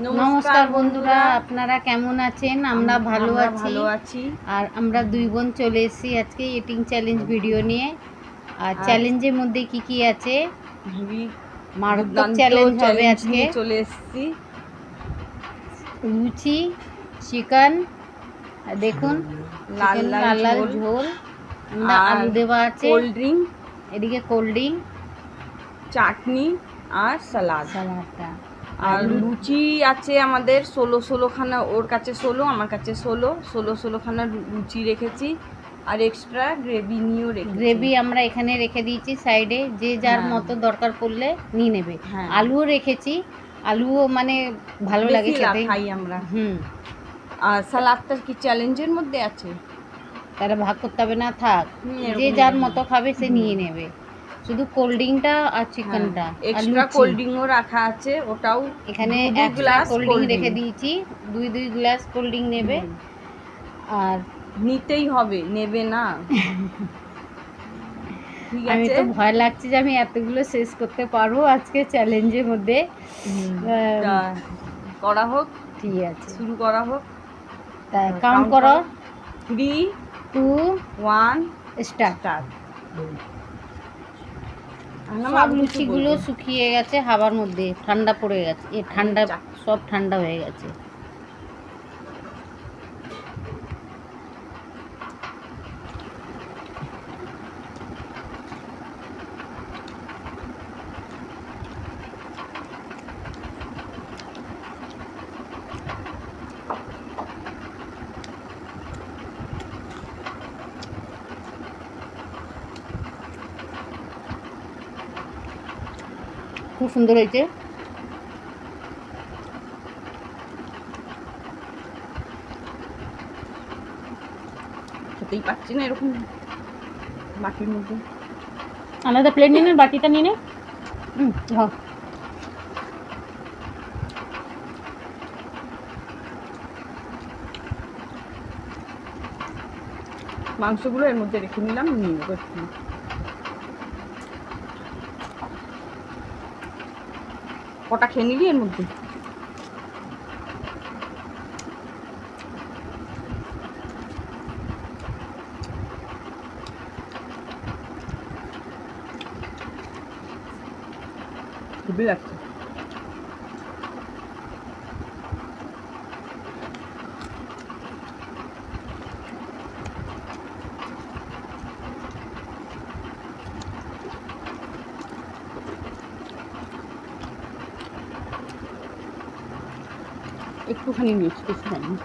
নমস্কার বন্ধুরা, আপনারা কেমন আছেন? আমরা ভালো আছি। আর আমরা দুই বোন চলে এসেছি আজকে ইটিং চ্যালেঞ্জ ভিডিও নিয়ে। আর চ্যালেঞ্জের মধ্যে কি কি আছে, মারাত্মক চ্যালেঞ্জ হবে আজকে। চলে এসেছি লুচি, চিকেন, দেখুন লাল লাল ঝোল, আমরা আলু দেওয়া আছে, কোল্ড ড্রিঙ্ক, এদিকে কোল্ড ড্রিঙ্ক, চাটনি আর সালাদটা। আর লুচি আছে আমাদের 16খানা, ওর কাছে 16, আমার কাছে 16খানা লুচি রেখেছি। আর এক্সট্রা গ্রেভি নিয়েও রেখেছি। গ্রেভি আমরা এখানে রেখে দিয়েছি সাইডে, যে যার মতো দরকার পড়লে নিয়ে নেবে। আলুও রেখেছি, আলুও মানে ভালো লাগে খেতে, খাই আমরা। আর সালাদটা কি চ্যালেঞ্জের মধ্যে আছে? তারা ভাগ করতে হবে না, থাক, যে যার মতো খাবে সে নিয়ে নেবে। শুধু কোল্ড ড্রিঙ্কটা আর চিকেনটা, এক্সট্রা কোল্ড ড্রিঙ্কও রাখা আছে, ওটাও এখানে এক গ্লাস কোল্ড ড্রিঙ্ক রেখে দিয়েছি। দুই গ্লাস কোল্ড ড্রিঙ্ক নেবে, আর নিতেই হবে, নেবে না? আমি তো ভয় লাগছে যে আমি এতগুলো শেষ করতে পারবো আজকে চ্যালেঞ্জের মধ্যে। করা হোক, ঠিক আছে, শুরু করা হোক। তা কাউন্ট করো, 3, 2, 1 স্টার্ট। সব লুচিগুলো শুকিয়ে গেছে হাওয়ার মধ্যে, ঠান্ডা পড়ে গেছে, ঠান্ডা সব ঠান্ডা হয়ে গেছে। খুব সুন্দর হয়েছে। খেতেই পাচ্ছি না এরকম বাটির মধ্যে। আলাদা প্লেট নিয়ে নেন, বাটিটা নিয়ে নে। মাংসগুলো এর মধ্যে রেখে নিলাম, নিয়ে নেবো একটু। কটা খেয়ে নিলি এর মধ্যে? খুবই লাগছে। একটুখানি নিয়েছি, বেশি খাইনি।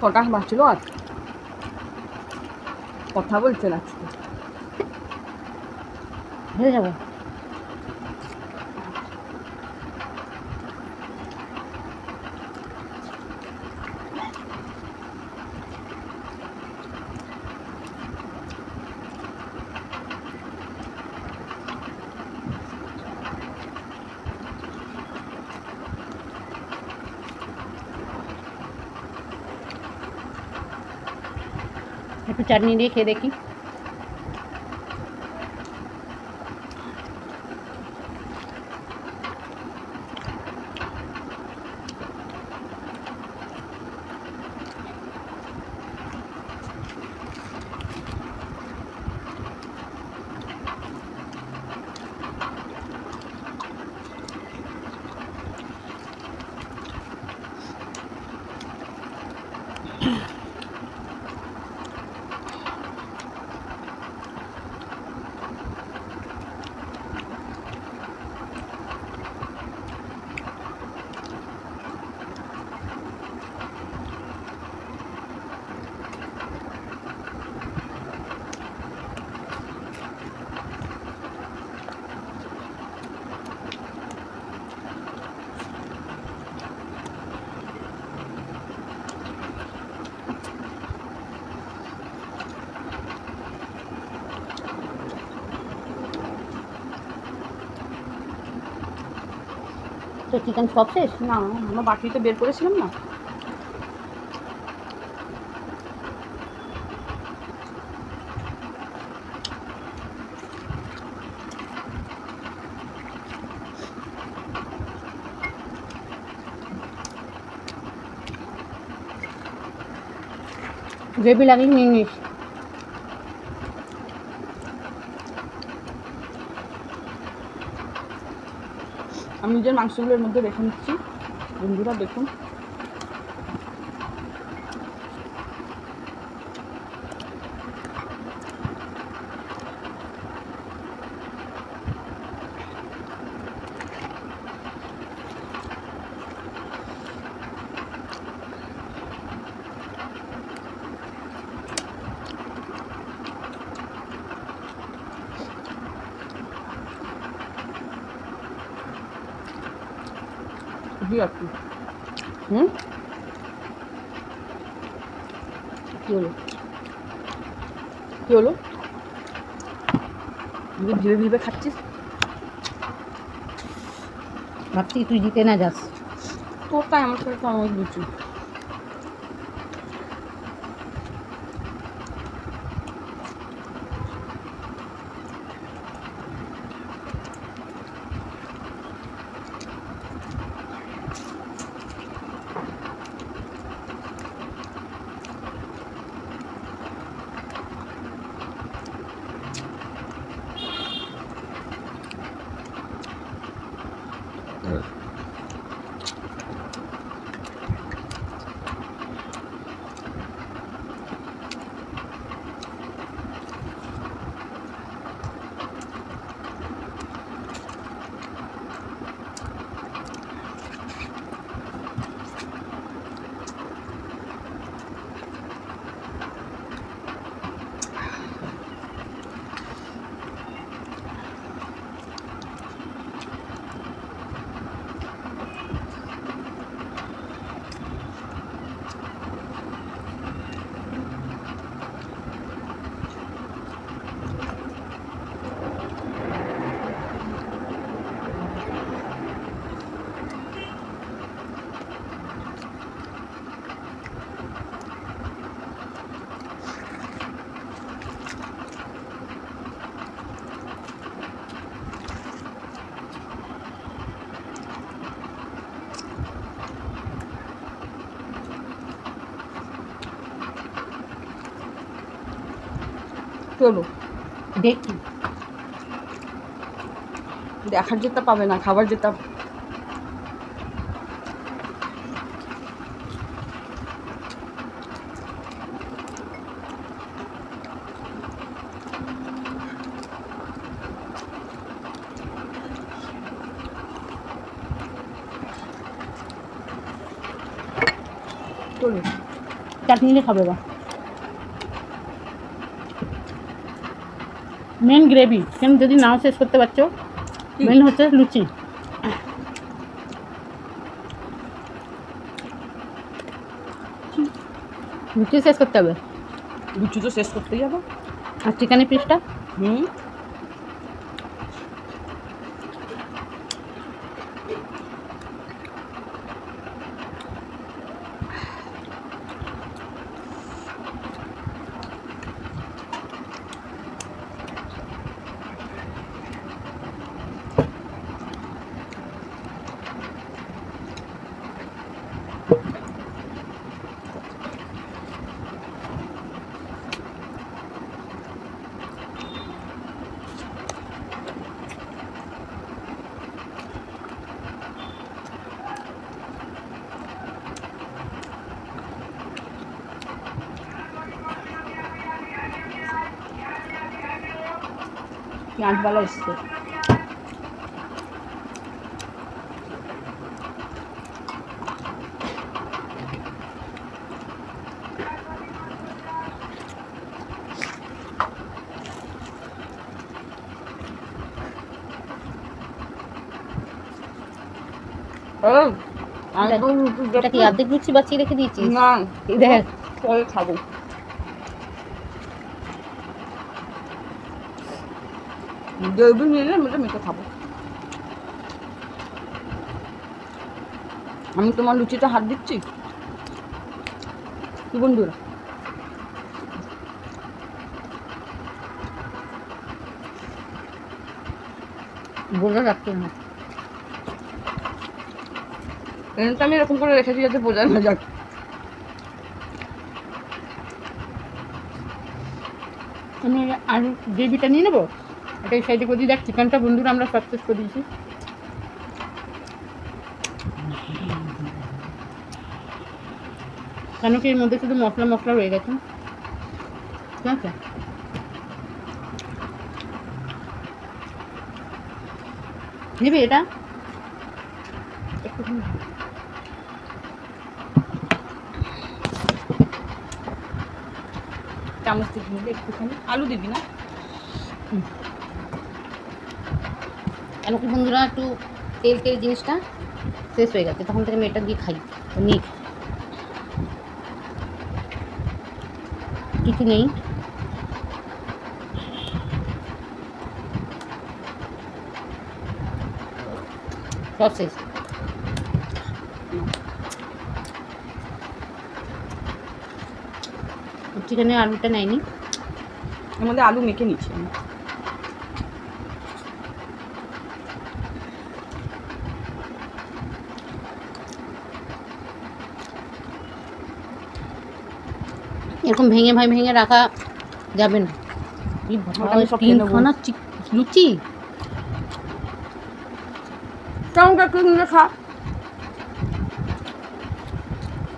কটা বাঁচল আর কথা বলছে না হয়ে যাবে। একটু চাটনি দিয়ে খেয়ে দেখি। তো চিকেন সব শেষ? না, আমরা বাটিতে বের করেছিলাম না। গ্রেভি লাগলে নিয়ে নিস। আমি নিজের মাংসগুলোর মধ্যে রেখে নিচ্ছি। বন্ধুরা দেখুন, খুবই আর কি। কী হলো? কি হলো? ধীরে ধীরে খাচ্ছিস? ভাবছি তুই জিতে না যাস। তোরটাই আমার সাথে তো অনেক বুঝি। চলো দেখি, দেখার যেটা পাবে না, খাবার যেটা। চলো চাটনি দিয়ে খাবে বা মেন গ্রেভি কিন্তু যদি নাও শেষ করতে পারছো মেন হচ্ছে লুচি লুচি শেষ করতে হবে লুচি তো শেষ করতেই হবে আর চিকেনের পিসটা পেঁয়াজওয়ালা এসছে এটা কি অর্ধেক লুচি বাঁচিয়ে রেখে দিয়েছিস না দেখ পরে খাবো জৈবিক নিলে আমি মেখে খাবো আমি তোমার লুচিটা হাত দিচ্ছি কি বন্ধুরা বলে রাখতে না এটা আমি এরকম করে রেখেছি যাতে বোঝা না যাক আমি আলু গ্রেভিটা নিয়ে নেবো এটা এই সাইডে করে দিয়ে দেখ চিকেনটা বন্ধুরা আমরা সব শেষ করে দিয়েছি কেন কি এর মধ্যে শুধু মশলা মশলা রয়ে গেছে ঠিক আছে নেবে এটা একটুখানি চামচ থেকে নিলে একটুখানি আলু দিবি না কেন কি বন্ধুরা একটু তেল তেল জিনিসটা শেষ হয়ে গেছে তখন থেকে মেয়েটা দিয়ে খাই নিয়ে কিছু নেই সব শেষ চিকেনের আলুটা নেয়নি এর মধ্যে আলু মেখে নিচ্ছি আমি এরকম ভেঙে ভেঙে রাখা যাবে না তিনখানা লুচি কেমন একটু নিয়ে খা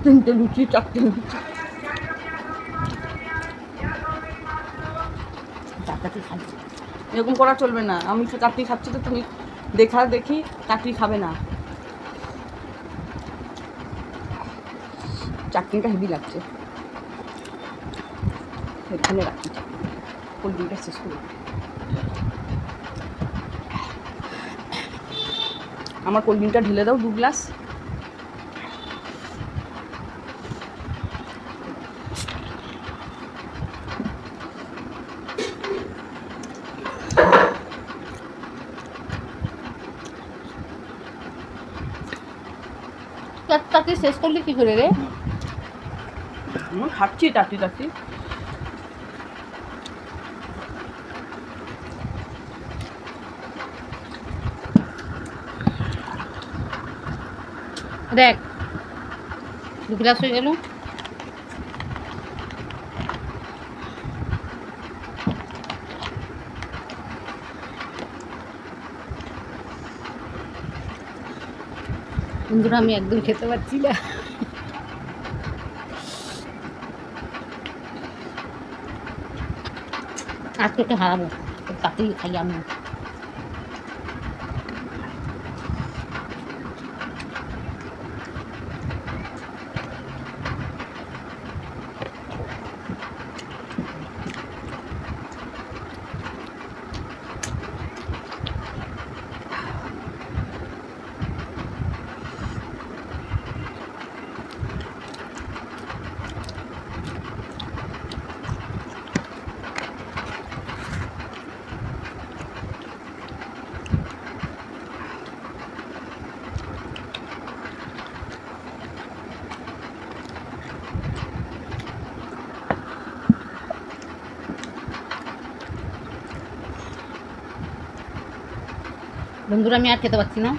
তিনটে লুচি চারটে লুচি চারটাতে খাই এরকম করা চলবে না আমি চারটি খাচ্ছি তো তুমি দেখা দেখি চারটি খাবে না চাটনিটা হেভি লাগছে এখানে রাখি কোল্ড ড্রিঙ্কটা শেষ করি আমার কোল্ড ড্রিঙ্কটা ঢেলে দাও 2 গ্লাস তাকে শেষ করলে কি করে রে আমি খাচ্ছি টাটি টাটি দেখ 2 গ্লাস হয়ে গেল বন্ধুরা আমি একদম খেতে পারছি না আজকে তো হারাবো তাতেই খাই আমি বন্ধুরা আমি আর খেতে পাচ্ছি না।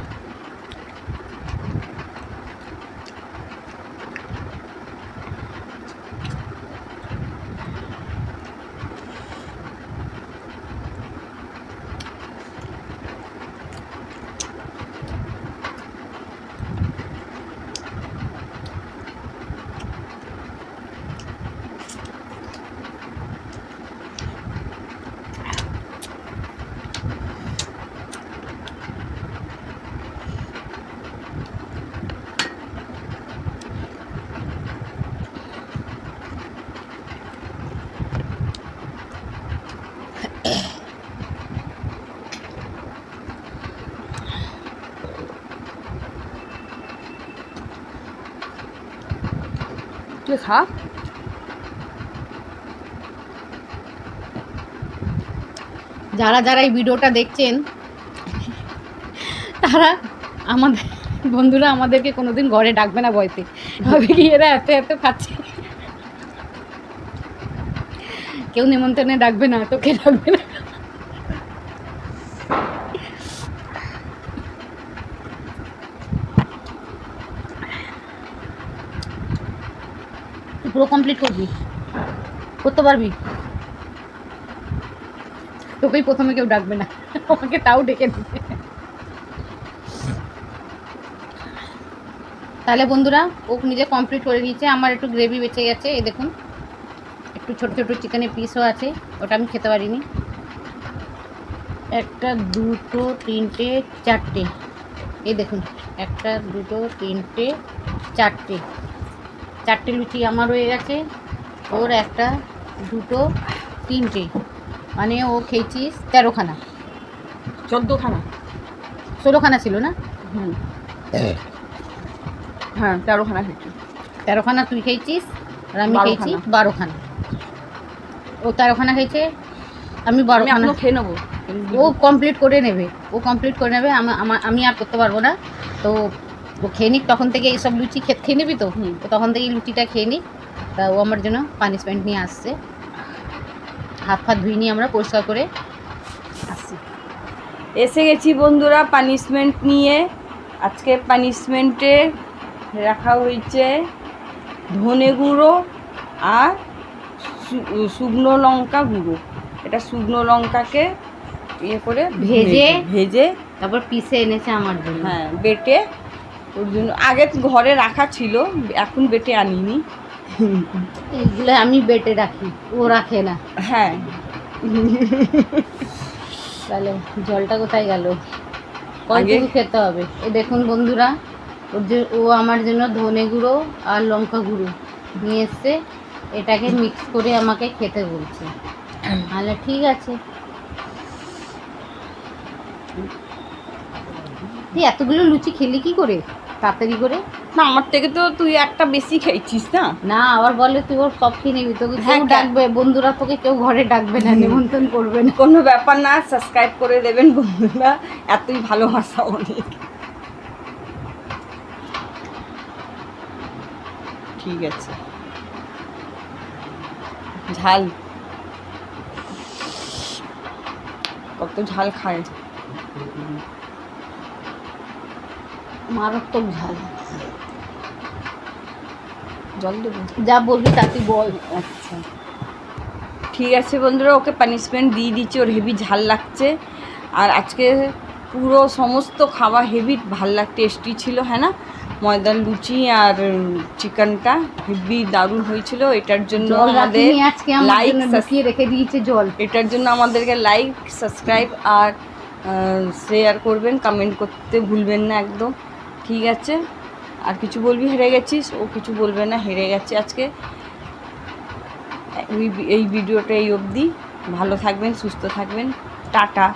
তুই খা। যারা যারা এই ভিডিওটা দেখছেন তারা আমাদের বন্ধুরা আমাদেরকে কোনোদিন ঘরে ডাকবে না বয়তে, ভাবে কি এরা এত এত খাচ্ছে, কেউ নিমন্ত্রণে ডাকবে না, তোকে ডাকবে না। পুরো কমপ্লিট করবি, করতে পারবি, তোকেই প্রথমে কেউ ডাকবে না, আমাকে তাও ডেকে দিবে। তাহলে বন্ধুরা ও নিজে কমপ্লিট করে দিয়েছে। আমার একটু গ্রেভি বেঁচে গেছে, এই দেখুন একটু ছোট ছোট চিকেনের পিসও আছে, ওটা আমি খেতে পারিনি। একটা দুটো তিনটে চারটে, এই দেখুন একটা দুটো তিনটে চারটে, চারটে লুচি আমার হয়ে গেছে, ওর একটা দুটো তিনটে, মানে ও খেয়েছিস 13খানা 14খানা 16খানা ছিল না? হ্যাঁ 13খানা খেয়েছি। 13খানা তুই খেয়েছিস আর আমি 12 খেয়েছি খানা। 12খানা। ও 13খানা খেয়েছে, আমি 12খানা। এখনো খেয়ে নেবো। ও কমপ্লিট করে নেবে, ও কমপ্লিট করে নেবে, আমি আর করতে পারবো না। তো ও খেয়ে নিক, তখন থেকে এইসব লুচি খেয়ে নিবি তো, হুম। তো তখন থেকেই লুচিটা খেয়ে নিক। তা ও আমার জন্য পানিশমেন্ট নিয়ে আসছে, হাত ফাত ধুয়ে নিয়ে আমরা পরিষ্কার করে আসছি। এসে গেছি বন্ধুরা পানিশমেন্ট নিয়ে। আজকে পানিশমেন্টে রাখা হয়েছে ধনে গুঁড়ো আর শুকনো লঙ্কা গুঁড়ো। এটা শুকনো লঙ্কাকে ইয়ে করে ভেজে তারপর পিসে এনেছে আমার জন্য। হ্যাঁ বেটে, ওর জন্য আগে ঘরে রাখা ছিল, এখন বেটে আনিনি। এইগুলো আমি বেটে রাখি, ও রাখে না। হ্যাঁ তাহলে জলটা কোথায় গেল? কতটুকু খেতে হবে? এই দেখুন বন্ধুরা, ও আমার জন্য ধনে গুঁড়ো আর লঙ্কা গুঁড়ো নিয়ে এসছে, এটাকে মিক্স করে আমাকে খেতে বলছে। তাহলে ঠিক আছে। তুই এতগুলো লুচি খেলি কি করে তাড়াতাড়ি করে? না আমার থেকে তো তুই একটা বেশি খেয়েছিস না। না আবার বলে তুই ওর সব খেয়ে নিবি, তোকে হ্যাঁ, কেউ ডাকবে, বন্ধুরা তোকে কেউ ঘরে ডাকবে না, নিমন্ত্রণ করবে না। কোনো ব্যাপার না, সাবস্ক্রাইব করে দেবেন বন্ধুরা, এতই ভালোবাসা অনেক। ঠিক আছে, ঝাল কত ঝাল খায়, মারাত্মক ঝাল। জল দেবো? যা বলবি তা তুই বল। আচ্ছা ঠিক আছে বন্ধুরা, ওকে পানিশমেন্ট দিয়ে দিচ্ছি, ওর হেভি ঝাল লাগছে। আর আজকে পুরো সমস্ত খাবার হেভি ভাল টেস্টি ছিল, হ্যাঁ না? ময়দার লুচি আর চিকেনটা হেভি দারুণ হয়েছিল। এটার জন্য আমাদের লাইক রেখে দিয়েছে জল, এটার জন্য আমাদেরকে লাইক সাবস্ক্রাইব আর শেয়ার করবেন, কমেন্ট করতে ভুলবেন না একদম। ঠিক আছে, আর কিছু বলবি? হেরে গেছিস? ও কিছু বলবে না, হেরে গেছে আজকে। এই ভিডিওটা এই অবধি, ভালো থাকবেন, সুস্থ থাকবেন, টাটা।